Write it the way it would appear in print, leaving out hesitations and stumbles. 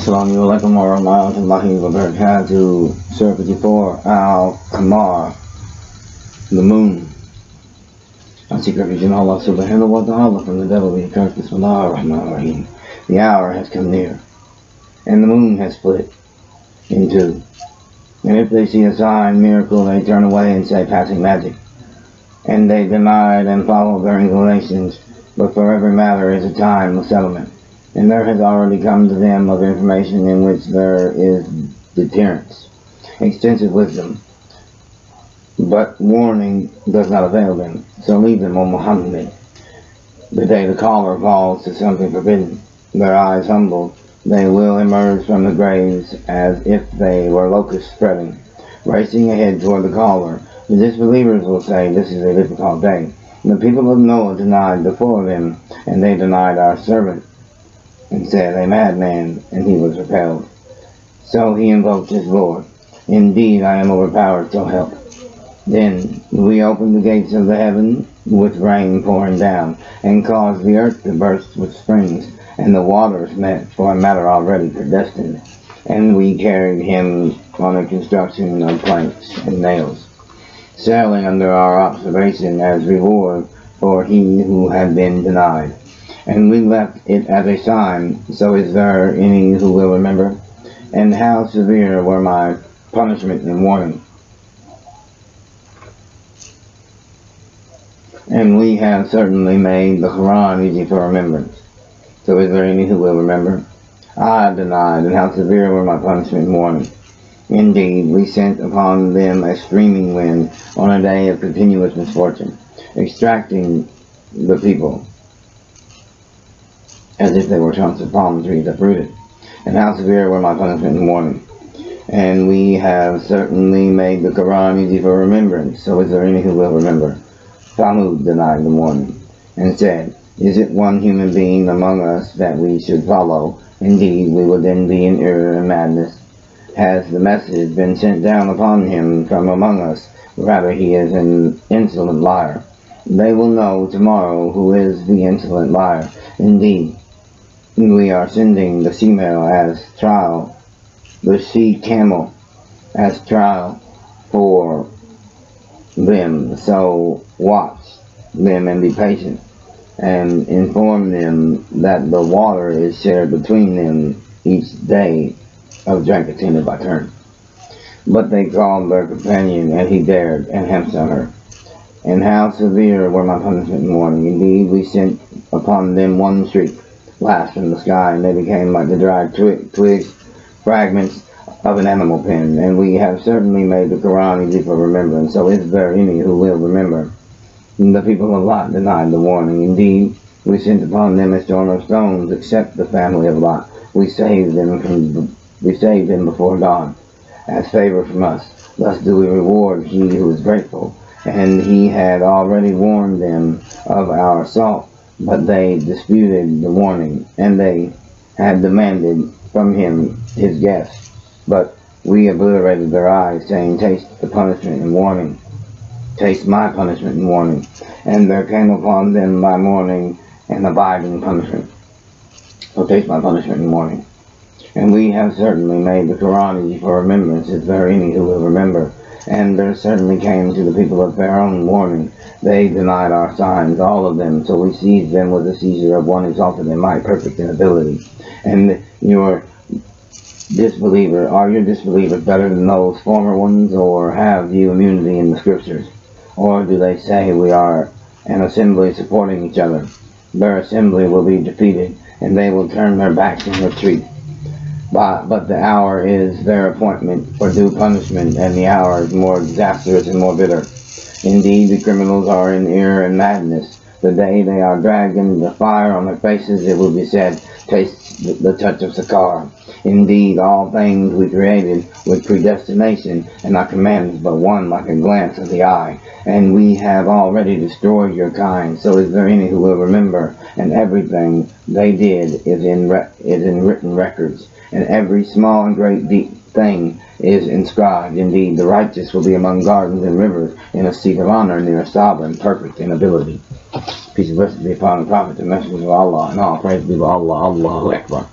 Assalamu alaikum wa rahmatullahi wa barakatuh. Surah 54, al-Qamar, the moon. I seek refuge in Allah subhanahu wa ta'ala from the devil, the accursed. Bismillah ar-Rahman ar-Rahim. The hour has come near, and the moon has split in two. And if they see a sign, miracle, they turn away and say passing magic. And they deny and follow their inclinations, but for every matter is a time of settlement. And there has already come to them of information in which there is deterrence, extensive wisdom, but warning does not avail them. So leave them, O Muhammad. The day the caller falls to something forbidden, their eyes humbled, they will emerge from the graves as if they were locusts spreading, racing ahead toward the caller. The disbelievers will say, this is a difficult day. The people of Noah denied before them, and they denied our servant, and said, a madman, and he was repelled. So he invoked his Lord. Indeed, I am overpowered, so help. Then we opened the gates of the heaven with rain pouring down, and caused the earth to burst with springs, and the waters met for a matter already predestined. And we carried him on a construction of planks and nails, sailing under our observation as reward for he who had been denied. And we left it as a sign, so is there any who will remember? And how severe were my punishment and warning? And we have certainly made the Quran easy for remembrance. So is there any who will remember? I denied, and how severe were my punishment and warning? Indeed, we sent upon them a streaming wind on a day of continuous misfortune, extracting the people as if they were trunks of palm trees uprooted. And how severe were my punishment and warning? And we have certainly made the Quran easy for remembrance, so is there any who will remember? Thamud denied the warning, and said, is it one human being among us that we should follow? Indeed, we will then be in error and madness. Has the message been sent down upon him from among us? Rather, he is an insolent liar. They will know tomorrow who is the insolent liar. Indeed, we are sending the female as trial, the she-camel as trial for them. So watch them and be patient, and inform them that the water is shared between them each day of drink attended by turn. But they called their companion, and he dared, and hemmed on her. And how severe were my punishment and warning? Indeed, we sent upon them one shriek, lashed from the sky, and they became like the dried twigs, fragments of an animal pen. And we have certainly made the Quran easy for remembrance, so is there any who will remember? And the people of Lot denied the warning. Indeed, we sent upon them a storm of stones, except the family of Lot. We saved them before dawn, as favor from us. Thus do we reward he who is grateful. And he had already warned them of our assault, but they disputed the warning, and they had demanded from him his guest. But we obliterated their eyes, saying, taste the punishment and warning. Taste my punishment and warning. And there came upon them my warning and abiding punishment. So taste my punishment and warning. And we have certainly made the Quran easy for remembrance. Is there any who will remember? And there certainly came to the people of Pharaoh warning. They denied our signs, all of them, so we seized them with the seizure of one exalted in might, perfect in ability. And your disbeliever, are your disbelievers better than those former ones, or have you immunity in the scriptures? Or do they say we are an assembly supporting each other? Their assembly will be defeated, and they will turn their backs and retreat. But the hour is their appointment for due punishment, and the hour is more disastrous and more bitter. Indeed, the criminals are in error and madness. The day they are dragged into the fire on their faces, it will be said, taste the touch of Sakar. Indeed, all things we created with predestination, and our command is but one like a glance of the eye. And we have already destroyed your kind, so is there any who will remember? And everything they did is in written records, and every small and great deep thing is inscribed. Indeed, the righteous will be among gardens and rivers, in a seat of honor near a sovereign, perfect in ability. Peace and blessings be upon the Prophet, the Messenger of Allah, and all praise be to Allah, Allahu Akbar.